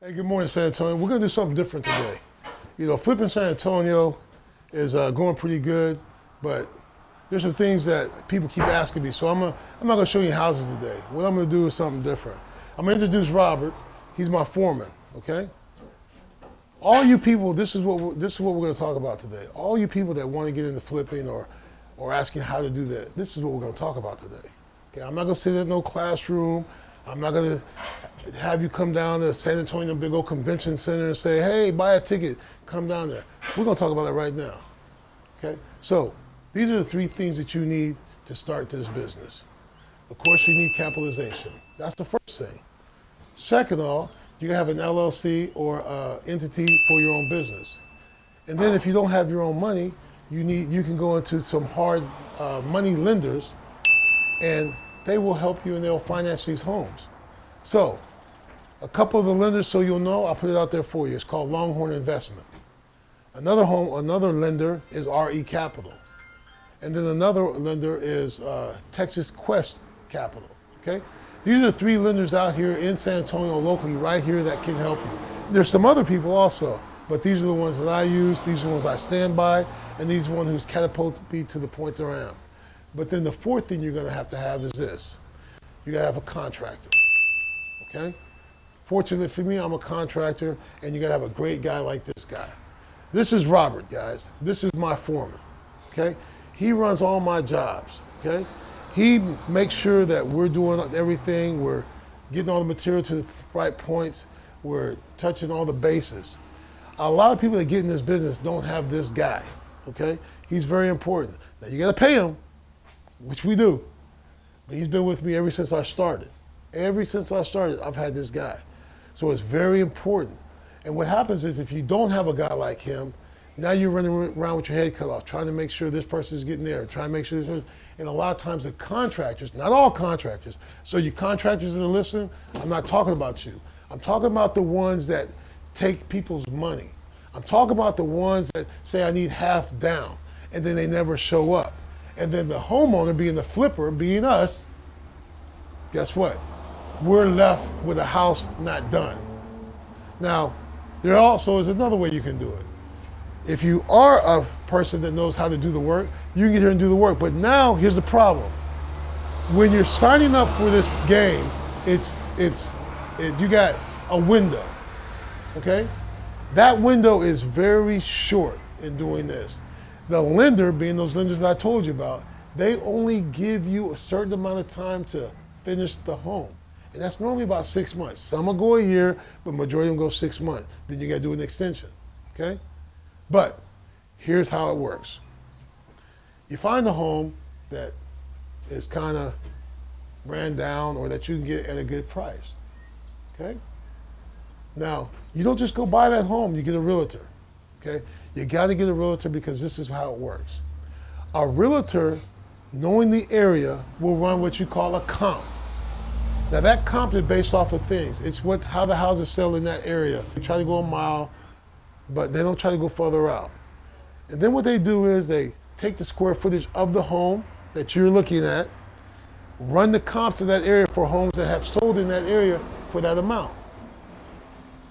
Hey, good morning, San Antonio. We're going to do something different today. You know, flipping San Antonio is going pretty good, but there's some things that people keep asking me. So I'm not going to show you houses today. What I'm going to do is something different. I'm going to introduce Robert. He's my foreman, okay? All you people, this is what we're going to talk about today. All you people that want to get into flipping or asking how to do that, this is what we're going to talk about today. Okay, I'm not going to sit in no classroom. I'm not going to have you come down to San Antonio Big Old Convention Center and say, hey, buy a ticket, come down there. We're going to talk about that right now. Okay? So these are the three things that you need to start this business. Of course, you need capitalization. That's the first thing. Second of all, you can have an LLC or entity for your own business. And then if you don't have your own money, you can go into some hard money lenders and they will help you and they'll finance these homes. So a couple of the lenders, so you'll know, I'll put it out there for you. It's called Longhorn Investment. Another lender is RE Capital. And then another lender is Texas Quest Capital, okay? These are the three lenders out here in San Antonio locally right here that can help you. There's some other people also, but these are the ones that I use, these are the ones I stand by, and these are the ones who's catapulted me to the point that I am. But then the fourth thing you're gonna have to have is this. You gotta have a contractor, okay? Fortunately for me, I'm a contractor, and you gotta have a great guy like this guy. This is Robert, guys. This is my foreman, okay? He runs all my jobs, okay? He makes sure that we're doing everything, we're getting all the material to the right points, we're touching all the bases. A lot of people that get in this business don't have this guy, okay? He's very important. Now you gotta pay him, which we do, but he's been with me ever since I started. Ever since I started, I've had this guy. So it's very important. And what happens is if you don't have a guy like him, now you're running around with your head cut off, trying to make sure this person is getting there, trying to make sure this person, and a lot of times the contractors, not all contractors, so you contractors that are listening, I'm not talking about you. I'm talking about the ones that take people's money. I'm talking about the ones that say I need half down, and then they never show up. And then the homeowner, being the flipper, being us, guess what? We're left with a house not done. Now, there also is another way you can do it. If you are a person that knows how to do the work, you can get here and do the work. But now, here's the problem. When you're signing up for this game, you got a window, okay? That window is very short in doing this. The lender, being those lenders that I told you about, they only give you a certain amount of time to finish the home. And that's normally about 6 months. Some will go a year, but majority of them go 6 months. Then you gotta do an extension, okay? But here's how it works. You find a home that is kind of ran down or that you can get at a good price, okay? Now, you don't just go buy that home, you get a realtor, okay? You gotta get a realtor because this is how it works. A realtor, knowing the area, will run what you call a comp. Now that comp is based off of things. It's how the houses sell in that area. They try to go a mile, but they don't try to go further out. And then what they do is they take the square footage of the home that you're looking at, run the comps of that area for homes that have sold in that area for that amount.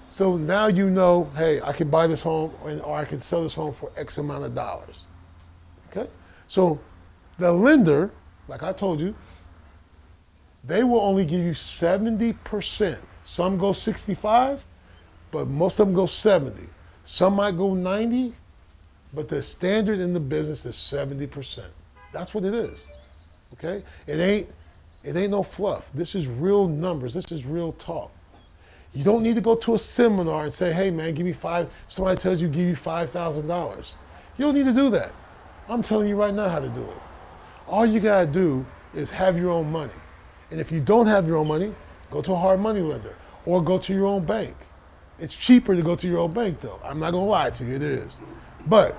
So now you know, hey, I can buy this home or I can sell this home for X amount of dollars, okay? So the lender, like I told you, they will only give you 70%. Some go 65, but most of them go 70. Some might go 90, but the standard in the business is 70%. That's what it is, okay? It ain't no fluff. This is real numbers. This is real talk. You don't need to go to a seminar and say, hey man, give me somebody tells you give you $5,000. You don't need to do that. I'm telling you right now how to do it. All you gotta do is have your own money. And if you don't have your own money, go to a hard money lender or go to your own bank. It's cheaper to go to your own bank though. I'm not gonna lie to you, it is. But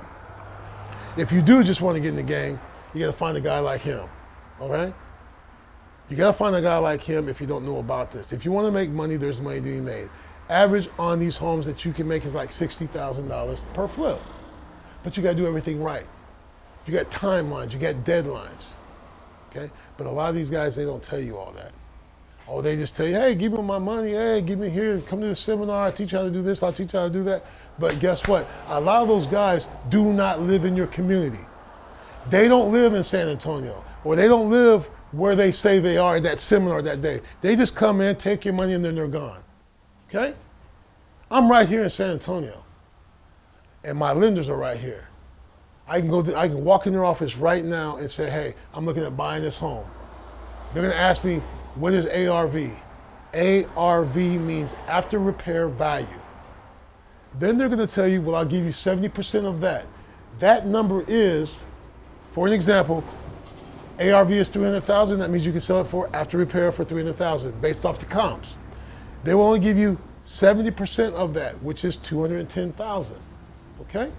if you do just want to get in the game, you gotta find a guy like him, all right? You gotta find a guy like him if you don't know about this. If you wanna make money, there's money to be made. Average on these homes that you can make is like $60,000 per flip. But you gotta do everything right. You got timelines, you got deadlines, okay? But a lot of these guys, they don't tell you all that. Oh, they just tell you, hey, give me my money. Hey, give me here. Come to the seminar. I teach you how to do this. I'll teach you how to do that. But guess what? A lot of those guys do not live in your community. They don't live in San Antonio, or they don't live where they say they are at that seminar that day. They just come in, take your money, and then they're gone. Okay? I'm right here in San Antonio, and my lenders are right here. I can walk in their office right now and say, hey, I'm looking at buying this home. They're going to ask me, what is ARV? ARV means after repair value. Then they're going to tell you, well, I'll give you 70% of that. That number is, for an example, ARV is 300,000. That means you can sell it for after repair for 300,000 based off the comps. They will only give you 70% of that, which is 210,000. Okay?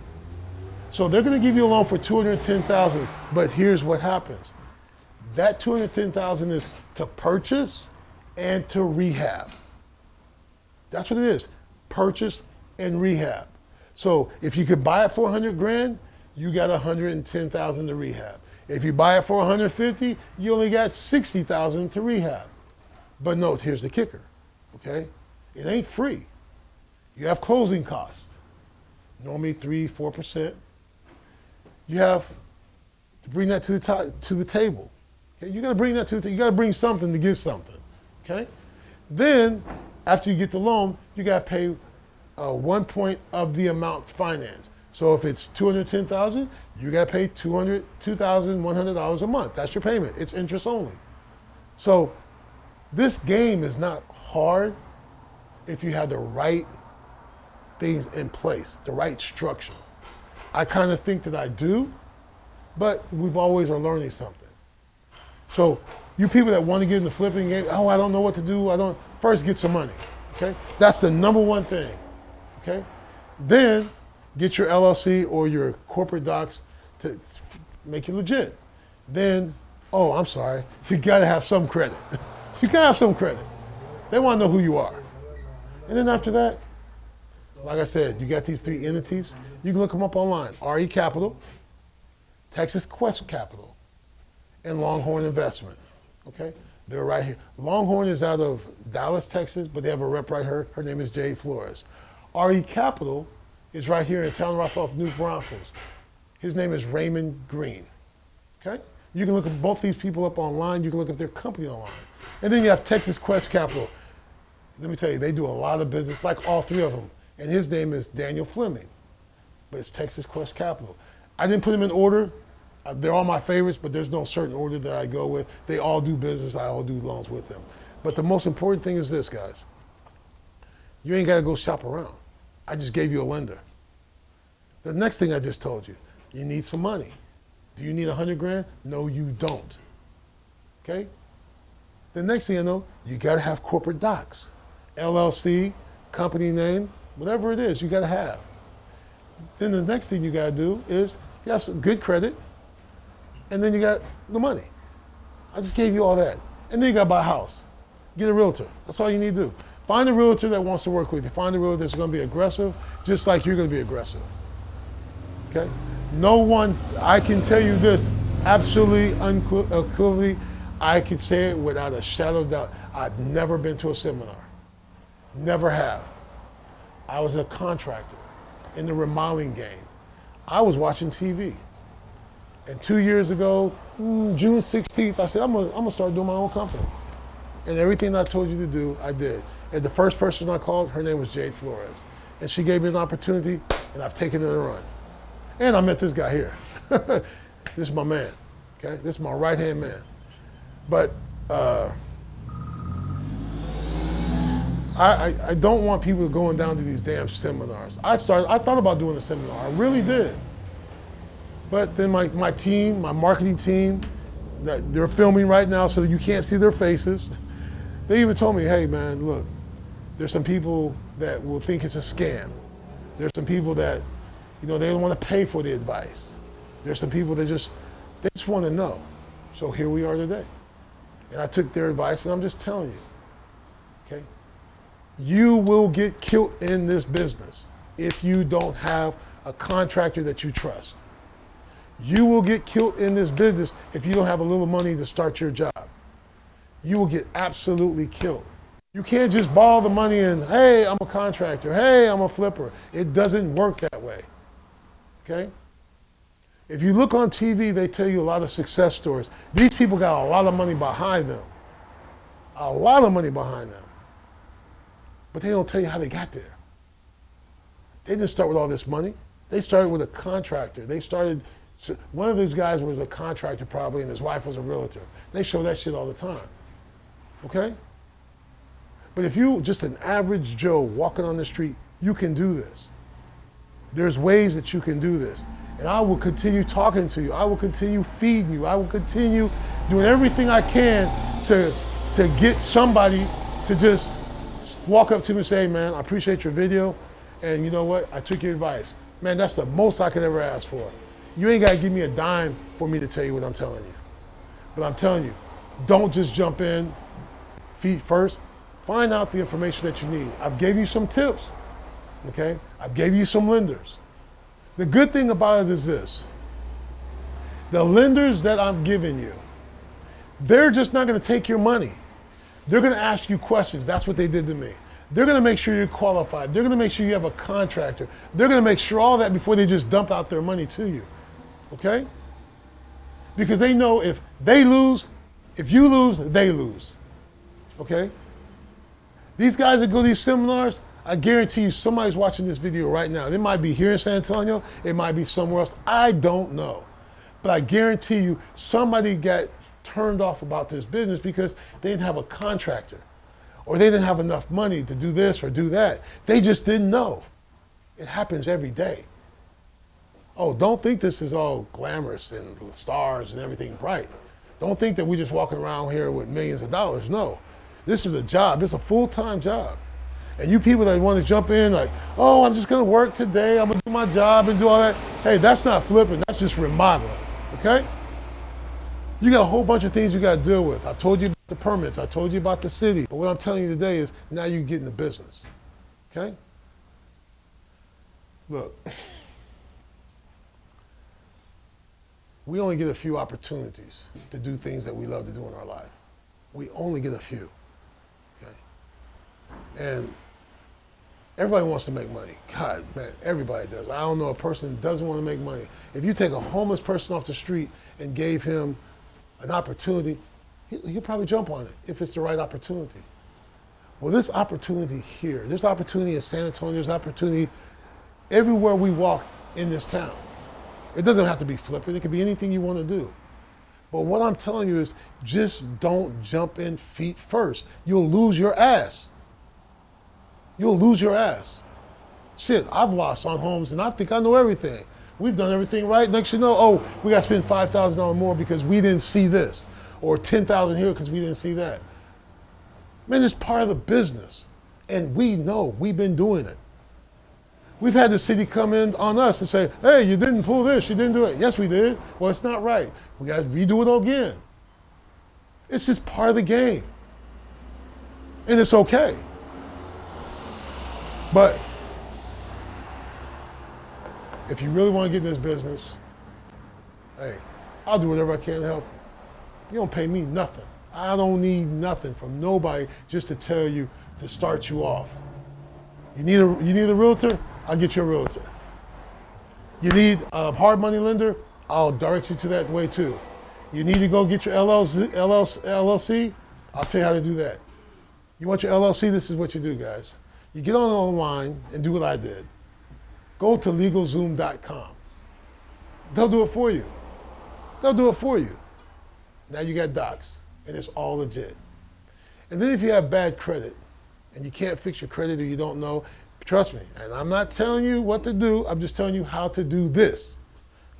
So they're going to give you a loan for 210,000, but here's what happens. That 210,000 is to purchase and to rehab. That's what it is. Purchase and rehab. So if you could buy it for 100 grand, you got 110,000 to rehab. If you buy it for 150, you only got 60,000 to rehab. But note, here's the kicker. Okay? It ain't free. You have closing costs. Normally 3-4%. You have to bring that to the table. Okay? You got to bring that to the you got to bring something to get something. Okay? Then after you get the loan, you got to pay 1 point of the amount financed. So if it's 210,000, you got to pay $2,100 a month. That's your payment. It's interest only. So this game is not hard if you have the right things in place, the right structure. I kind of think that I do, but we've always are learning something. So you people that want to get in the flipping game, oh, I don't know what to do. First get some money, okay? That's the number one thing, okay? Then get your LLC or your corporate docs to make you legit. Then, oh, I'm sorry, you gotta have some credit. You gotta have some credit. They wanna know who you are. And then after that, like I said, you got these 3 entities. You can look them up online. RE Capital, Texas Quest Capital, and Longhorn Investment, okay? They're right here. Longhorn is out of Dallas, Texas, but they have a rep right here. Her name is Jade Flores. RE Capital is right here in town right off New Braunfels. His name is Raymond Green, okay? You can look at both these people up online. You can look at their company online. And then you have Texas Quest Capital. Let me tell you, they do a lot of business, like all 3 of them. And his name is Daniel Fleming, but it's Texas Quest Capital. I didn't put them in order. They're all my favorites, but there's no certain order that I go with. They all do business. I all do loans with them. But the most important thing is this, guys. You ain't got to go shop around. I just gave you a lender. The next thing I just told you, you need some money. Do you need 100 grand? No, you don't. Okay? The next thing I know, you got to have corporate docs. LLC, company name, whatever it is, you got to have. Then the next thing you got to do is you have some good credit, and then you got the money. I just gave you all that. And then you got to buy a house. Get a realtor. That's all you need to do. Find a realtor that wants to work with you. Find a realtor that's going to be aggressive, just like you're going to be aggressive. Okay? No one, I can tell you this, absolutely unequivocally, I can say it without a shadow of doubt. I've never been to a seminar. Never have. I was a contractor in the remodeling game. I was watching TV. And 2 years ago, June 16th, I said, I'm gonna start doing my own company. And everything I told you to do, I did. And the first person I called, her name was Jade Flores. And she gave me an opportunity, and I've taken it and run. And I met this guy here. This is my man, okay? This is my right-hand man. But I don't want people going down to these damn seminars. I thought about doing a seminar, I really did. But then my team, my marketing team, they're filming right now so that you can't see their faces. They even told me, hey man, look, there's some people that will think it's a scam. There's some people that, they don't want to pay for the advice. There's some people that just want to know. So here we are today. And I took their advice, and I'm just telling you, okay? You will get killed in this business if you don't have a contractor that you trust. You will get killed in this business if you don't have a little money to start your job. you will get absolutely killed. You can't just borrow the money and, hey, I'm a contractor, hey, I'm a flipper. It doesn't work that way, okay? If you look on TV, they tell you a lot of success stories. These people got a lot of money behind them. A lot of money behind them. But they don't tell you how they got there. They didn't start with all this money. They started with a contractor. One of these guys was a contractor probably, and his wife was a realtor. They show that shit all the time, okay? But if you just an average Joe walking on the street, you can do this. There's ways that you can do this. And I will continue talking to you. I will continue feeding you. I will continue doing everything I can to get somebody to just walk up to me and say, hey man, I appreciate your video. And you know what? I took your advice. Man, that's the most I could ever ask for. You ain't got to give me a dime for me to tell you what I'm telling you. But I'm telling you, don't just jump in feet first. Find out the information that you need. I've gave you some tips, okay? I've gave you some lenders. The good thing about it is this. The lenders that I'm giving you, they're just not going to take your money. They're going to ask you questions. That's what they did to me. They're going to make sure you're qualified. They're going to make sure you have a contractor. They're going to make sure all that before they just dump out their money to you, okay? Because they know if they lose, if you lose, they lose, okay? These guys that go to these seminars, I guarantee you somebody's watching this video right now. It might be here in San Antonio. It might be somewhere else. I don't know. But I guarantee you somebody got turned off about this business because they didn't have a contractor or they didn't have enough money to do this or do that. They just didn't know. It happens every day. Oh, don't think this is all glamorous and stars and everything bright. Don't think that we're just walking around here with millions of dollars. No. This is a job. It's a full-time job. And you people that want to jump in like, oh, I'm just going to work today. I'm going to do my job and do all that. Hey, that's not flipping. That's just remodeling, okay? You got a whole bunch of things you got to deal with. I told you about the permits. I told you about the city. But what I'm telling you today is now you get in the business, okay? Look, we only get a few opportunities to do things that we love to do in our life. We only get a few. And everybody wants to make money. God, man, everybody does. I don't know a person that doesn't want to make money. If you take a homeless person off the street and gave him an opportunity, he'll probably jump on it if it's the right opportunity. Well, this opportunity here, there's opportunity in San Antonio, there's opportunity everywhere we walk in this town. It doesn't have to be flipping. It could be anything you want to do. But what I'm telling you is just don't jump in feet first. You'll lose your ass. You'll lose your ass. Shit, I've lost on homes and I think I know everything. We've done everything right. Next you know, oh, we got to spend $5,000 more because we didn't see this. Or $10,000 here because we didn't see that. Man, it's part of the business. And we know, we've been doing it. We've had the city come in on us and say, hey, you didn't pull this, you didn't do it. Yes, we did. Well, it's not right. We got to redo it again. It's just part of the game. And it's okay. But if you really want to get in this business, hey, I'll do whatever I can to help. You don't pay me nothing. I don't need nothing from nobody just to tell you to start you off. You need a realtor? I'll get you a realtor. You need a hard money lender? I'll direct you to that way too. You need to go get your LLC? I'll tell you how to do that. You want your LLC? This is what you do, guys. You get online and do what I did. Go to LegalZoom.com. They'll do it for you. They'll do it for you. Now you got docs, and it's all legit. And then if you have bad credit, and you can't fix your credit or you don't know, trust me, and I'm not telling you what to do, I'm just telling you how to do this,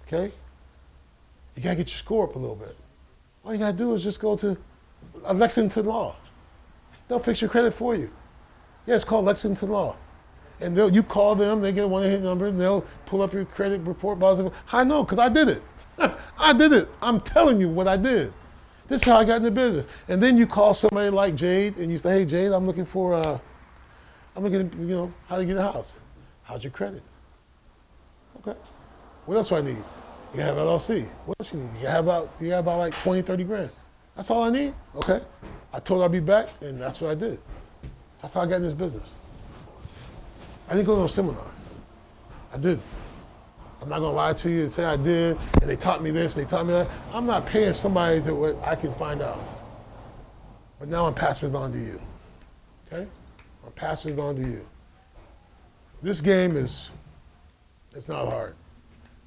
okay? You gotta get your score up a little bit. All you gotta do is just go to Lexington Law. They'll fix your credit for you. Yeah, it's called Lexington Law. And you call them, they get a 1-800 number, and they'll pull up your credit report. Blah, blah, blah. I know, because I did it. I did it. I'm telling you what I did. This is how I got in the business. And then you call somebody like Jade, and you say, hey, Jade, I'm looking for, how to get a house. How's your credit? Okay. What else do I need? You have LLC. What else you need? You have about like 20, 30 grand. That's all I need? Okay. I told her I'd be back, and that's what I did. That's how I got in this business. I didn't go to no seminar. I did. I'm not gonna lie to you and say I did, and they taught me this, and they taught me that. I'm not paying somebody to what I can find out. But now I'm passing it on to you, okay? I'm passing it on to you. This game it's not hard,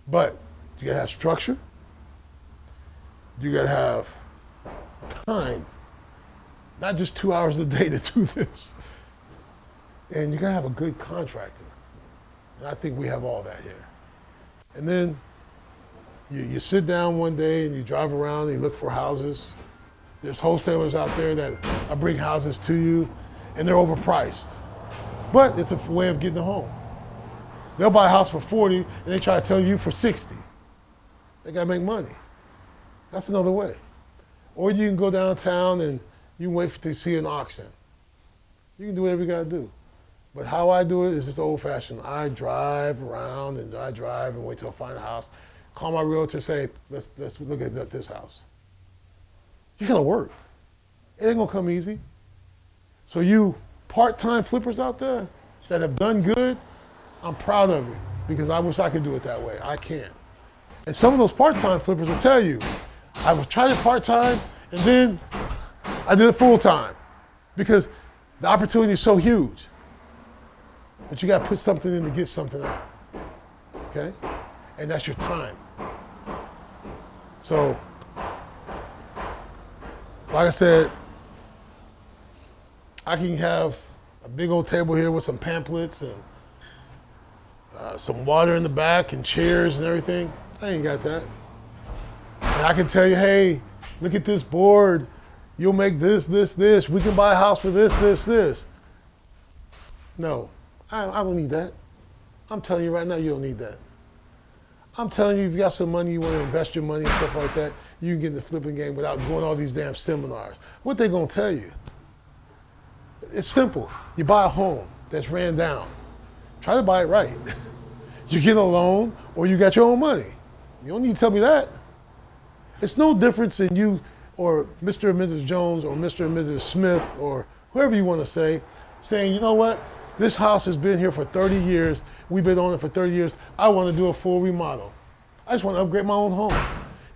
but you gotta have structure. You gotta have time, not just 2 hours a day to do this. And you gotta have a good contractor. And I think we have all that here. And then you sit down one day and you drive around and you look for houses. There's wholesalers out there that bring houses to you, and they're overpriced. But it's a way of getting a home. They'll buy a house for 40 and they try to tell you for 60. They gotta make money. That's another way. Or you can go downtown and you can wait to see an auction. You can do whatever you gotta do. But how I do it is just old fashioned. I drive around and I drive and wait till I find a house. Call my realtor, say, let's look at this house. You gotta work. It ain't gonna come easy. So you part-time flippers out there that have done good, I'm proud of you because I wish I could do it that way. I can't. And some of those part-time flippers will tell you, I was trying it part-time and then I did it full-time because the opportunity is so huge. But you gotta put something in to get something out, okay? And that's your time. So, like I said, I can have a big old table here with some pamphlets and some water in the back and chairs and everything. I ain't got that. And I can tell you, hey, look at this board. You'll make this, this, this. We can buy a house for this, this, this. No, I don't need that. I'm telling you right now, you don't need that. I'm telling you, if you got some money, you want to invest your money and stuff like that, you can get in the flipping game without going to all these damn seminars. What they gonna tell you? It's simple. You buy a home that's ran down. Try to buy it right. You get a loan or you got your own money. You don't need to tell me that. It's no difference in you or Mr. and Mrs. Jones or Mr. and Mrs. Smith or whoever you want to say, saying, you know what? This house has been here for 30 years. We've been on it for 30 years. I want to do a full remodel. I just want to upgrade my own home.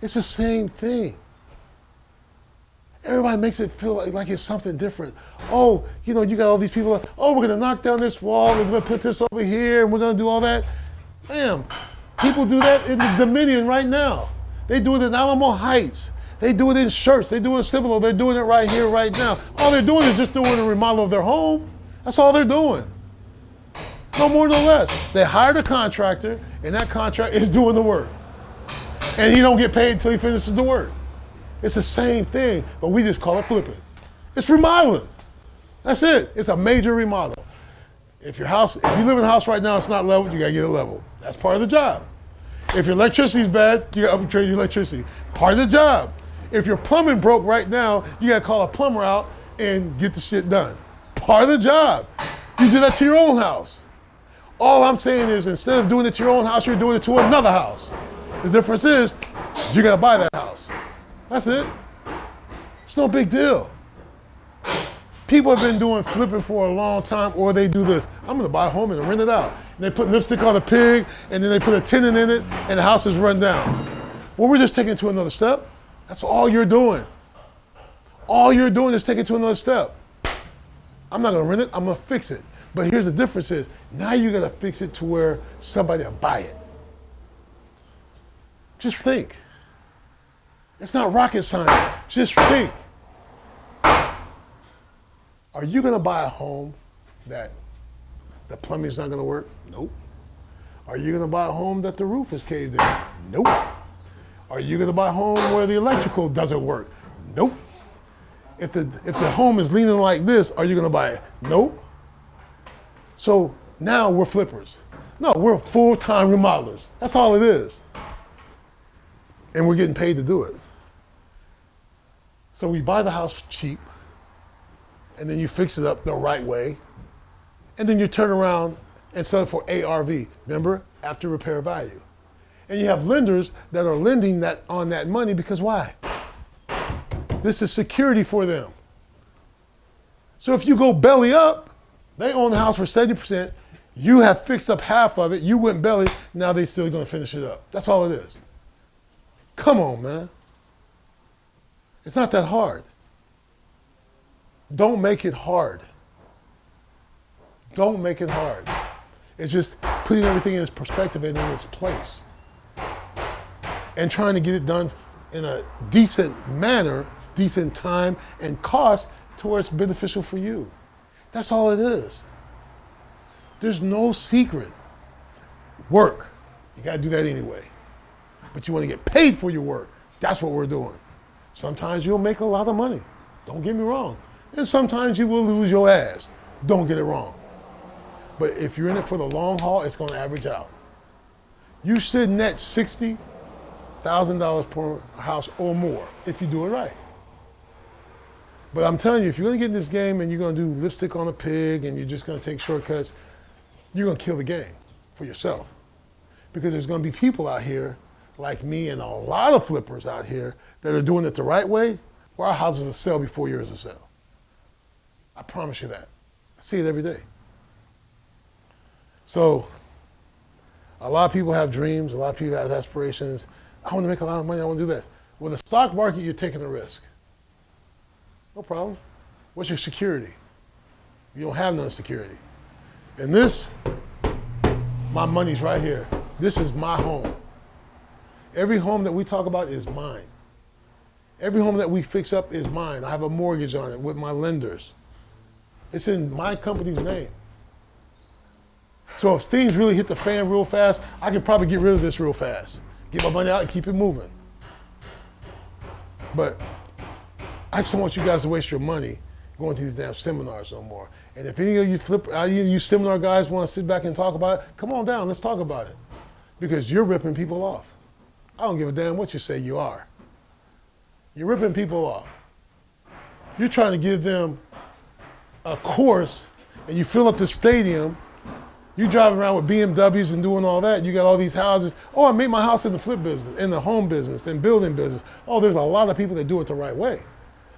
It's the same thing. Everybody makes it feel like it's something different. Oh, you know, you got all these people, oh, we're going to knock down this wall, and we're going to put this over here, and we're going to do all that. Damn, people do that in the Dominion right now. They do it in Alamo Heights. They do it in Shirts. They do it in Cibolo. They're doing it right here, right now. All they're doing is just doing a remodel of their home. That's all they're doing. No more, no less. They hired a contractor, and that contractor is doing the work. And he don't get paid until he finishes the work. It's the same thing, but we just call it flipping. It's remodeling. That's it. It's a major remodel. If you live in a house right now, it's not leveled, you gotta get it leveled. That's part of the job. If your electricity's bad, you gotta upgrade your electricity. Part of the job. If your plumbing broke right now, you gotta call a plumber out and get the shit done. Part of the job. You do that to your own house. All I'm saying is instead of doing it to your own house, you're doing it to another house. The difference is you gotta buy that house. That's it. It's no big deal. People have been doing flipping for a long time, or they do this. I'm gonna buy a home and rent it out. And they put lipstick on a pig, and then they put a tenant in it, and the house is run down. Well, we're just taking it to another step. That's all you're doing. All you're doing is taking it to another step. I'm not gonna rent it, I'm gonna fix it. But here's the difference is, now you gotta fix it to where somebody will buy it. Just think. It's not rocket science, just think. Are you gonna buy a home that the plumbing's not gonna work? Nope. Are you gonna buy a home that the roof is caved in? Nope. Are you gonna buy a home where the electrical doesn't work? Nope. If the home is leaning like this, are you gonna buy it? Nope. So now we're flippers. No, we're full-time remodelers. That's all it is. And we're getting paid to do it. So we buy the house cheap, and then you fix it up the right way, and then you turn around and sell it for ARV, remember? After repair value. And you have lenders that are lending that on that money because why? This is security for them. So if you go belly up, they own the house for 70%, you have fixed up half of it, you went belly, now they still gonna finish it up. That's all it is. Come on, man. It's not that hard. Don't make it hard. Don't make it hard. It's just putting everything in its perspective and in its place. And trying to get it done in a decent manner, decent time, and cost to where it's beneficial for you. That's all it is. There's no secret. Work. You gotta do that anyway. But you wanna get paid for your work. That's what we're doing. Sometimes you'll make a lot of money. Don't get me wrong. And sometimes you will lose your ass. Don't get it wrong. But if you're in it for the long haul, it's gonna average out. You should net $60,000 per house or more if you do it right. But I'm telling you, if you're gonna get in this game and you're gonna do lipstick on a pig and you're just gonna take shortcuts, you're gonna kill the game for yourself. Because there's gonna be people out here like me and a lot of flippers out here that are doing it the right way, where our houses will sell before yours will sell. I promise you that. I see it every day. So, a lot of people have dreams, a lot of people have aspirations. I want to make a lot of money, I want to do that. With the stock market, you're taking a risk. No problem. What's your security? You don't have none security. And this, my money's right here. This is my home. Every home that we talk about is mine. Every home that we fix up is mine. I have a mortgage on it with my lenders. It's in my company's name. So if things really hit the fan real fast, I can probably get rid of this real fast. Get my money out and keep it moving. But I just don't want you guys to waste your money going to these damn seminars no more. And if any of you seminar guys want to sit back and talk about it, come on down, let's talk about it. Because you're ripping people off. I don't give a damn what you say you are. You're ripping people off. You're trying to give them a course and you fill up the stadium. You driving around with BMWs and doing all that. You got all these houses. Oh, I made my house in the flip business, in the home business, in building business. Oh, there's a lot of people that do it the right way.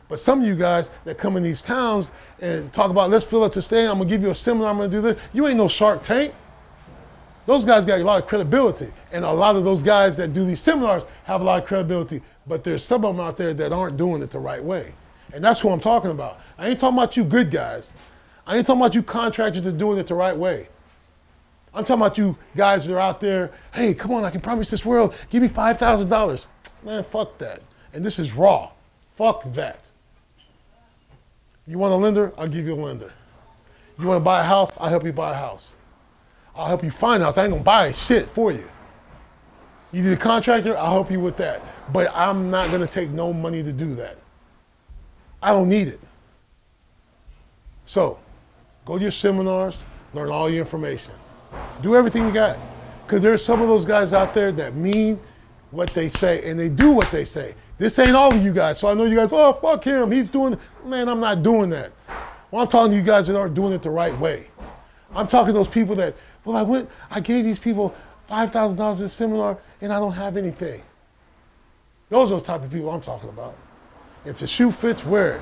But some of you guys that come in these towns and talk about, let's fill up the stadium, I'm gonna give you a seminar, I'm gonna do this. You ain't no Shark Tank. Those guys got a lot of credibility. And a lot of those guys that do these seminars have a lot of credibility. But there's some of them out there that aren't doing it the right way. And that's who I'm talking about. I ain't talking about you good guys. I ain't talking about you contractors that are doing it the right way. I'm talking about you guys that are out there, hey, come on, I can promise this world, give me $5,000. Man, fuck that. And this is raw. Fuck that. You want a lender? I'll give you a lender. You want to buy a house? I'll help you buy a house. I'll help you find a house. I ain't gonna buy shit for you. You need a contractor? I'll help you with that. But I'm not gonna take no money to do that. I don't need it. So, go to your seminars, learn all your information. Do everything you got. Because there's some of those guys out there that mean what they say and they do what they say. This ain't all of you guys. So I know you guys, oh, fuck him. He's doing, man, I'm not doing that. Well, I'm talking to you guys that aren't doing it the right way. I'm talking to those people that, well, I gave these people $5,000 in a seminar and I don't have anything. Those are the type of people I'm talking about. If the shoe fits, wear it.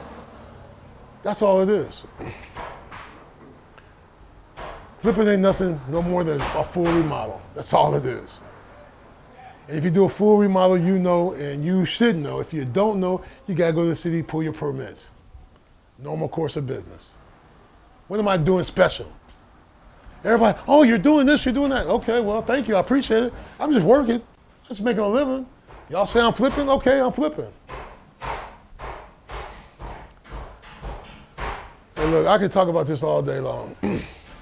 That's all it is. Flipping ain't nothing no more than a full remodel. That's all it is. And if you do a full remodel, you know, and you should know. If you don't know, you gotta go to the city, pull your permits. Normal course of business. What am I doing special? Everybody, oh, you're doing this, you're doing that. Okay, well, thank you, I appreciate it. I'm just working, just making a living. Y'all say I'm flipping? Okay, I'm flipping. And look, I could talk about this all day long.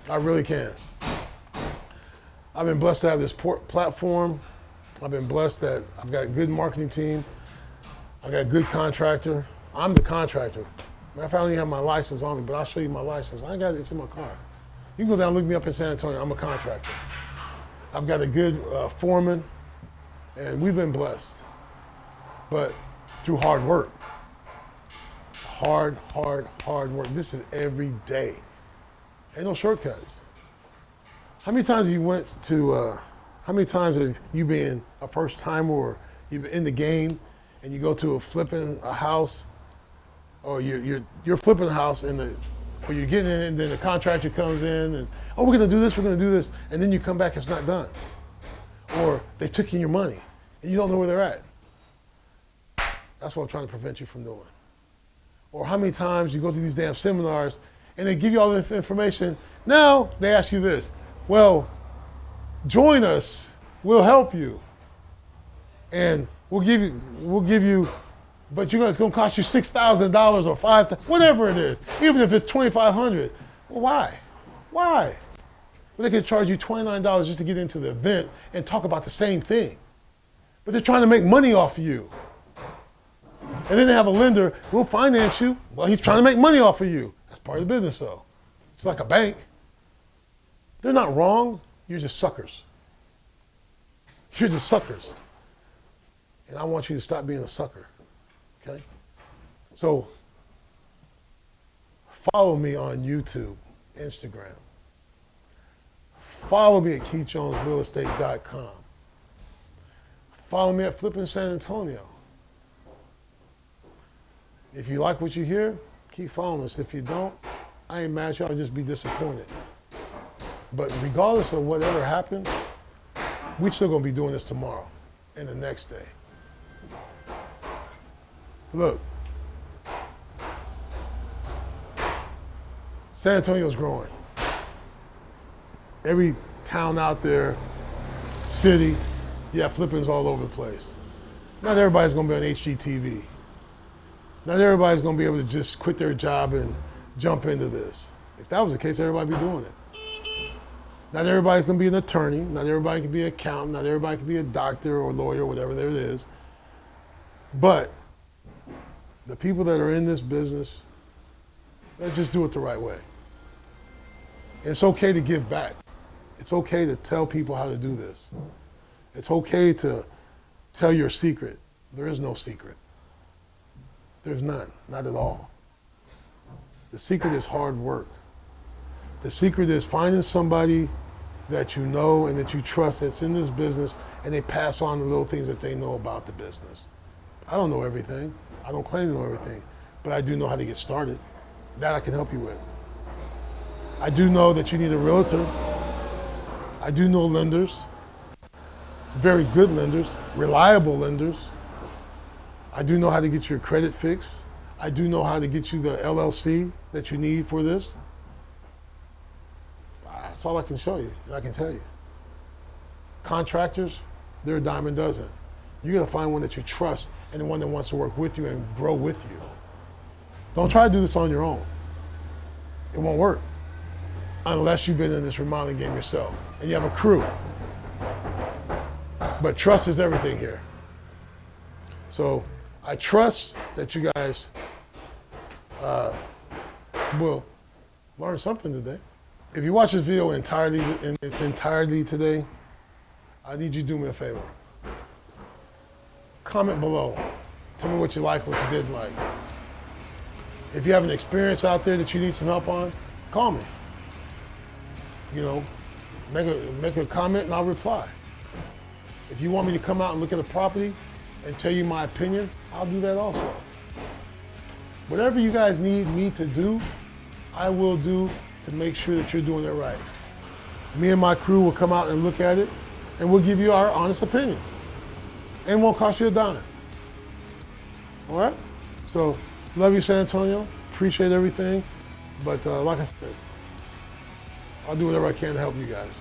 I really can. I've been blessed to have this platform. I've been blessed that I've got a good marketing team. I've got a good contractor. I'm the contractor. Matter of fact, I don't even have my license on me, but I'll show you my license. I ain't got it, it's in my car. You can go down and look me up in San Antonio. I'm a contractor. I've got a good foreman, and we've been blessed. But through hard work. Hard work. This is every day. Ain't no shortcuts. How many times have you went to, how many times have you been a first timer or you've been in the game and you go to flipping a house or you're flipping a house or you're getting in, and then the contractor comes in and, oh, we're gonna do this, and then you come back, it's not done. Or they took in your money and you don't know where they're at. That's what I'm trying to prevent you from doing. Or how many times you go to these damn seminars and they give you all the information. Now they ask you this, well, join us, we'll help you. And we'll give you, but it's gonna cost you $6,000 or $5,000, whatever it is, even if it's $2,500. Well, why? Why? Well, they can charge you $29 just to get into the event and talk about the same thing. But they're trying to make money off of you. And then they have a lender, we'll finance you. Well, he's trying to make money off of you. That's part of the business though. It's like a bank. They're not wrong, you're just suckers. You're just suckers. And I want you to stop being a sucker, okay? So, follow me on YouTube, Instagram. Follow me at KeithJonesRealEstate.com. Follow me at Flipping San Antonio. If you like what you hear, keep following us. If you don't, I ain't mad at you, I'll just be disappointed. But regardless of whatever happens, we still gonna be doing this tomorrow and the next day. Look, San Antonio's growing. Every town out there, city, you have flippings all over the place. Not everybody's gonna be on HGTV. Not everybody's gonna be able to just quit their job and jump into this. If that was the case, everybody would be doing it. Not everybody can be an attorney, not everybody can be an accountant, not everybody can be a doctor or lawyer, whatever there it is. But the people that are in this business, let's just do it the right way. It's okay to give back. It's okay to tell people how to do this. It's okay to tell your secret. There is no secret. There's none, not at all. The secret is hard work. The secret is finding somebody that you know and that you trust that's in this business, and they pass on the little things that they know about the business. I don't know everything. I don't claim to know everything, but I do know how to get started. That I can help you with. I do know that you need a realtor. I do know lenders, very good lenders, reliable lenders. I do know how to get your credit fixed. I do know how to get you the LLC that you need for this. That's all I can show you, I can tell you. Contractors, they're a dime a dozen. You gotta find one that you trust and the one that wants to work with you and grow with you. Don't try to do this on your own. It won't work unless you've been in this remodeling game yourself and you have a crew. But trust is everything here. So I trust that you guys will learn something today. If you watch this video in its entirety today, I need you to do me a favor. Comment below. Tell me what you like, what you didn't like. If you have an experience out there that you need some help on, call me. You know, make a comment and I'll reply. If you want me to come out and look at a property and tell you my opinion, I'll do that also. Whatever you guys need me to do, I will do to make sure that you're doing it right. Me and my crew will come out and look at it and we'll give you our honest opinion. And it won't cost you a dime. All right? So, love you, San Antonio. Appreciate everything. But like I said, I'll do whatever I can to help you guys.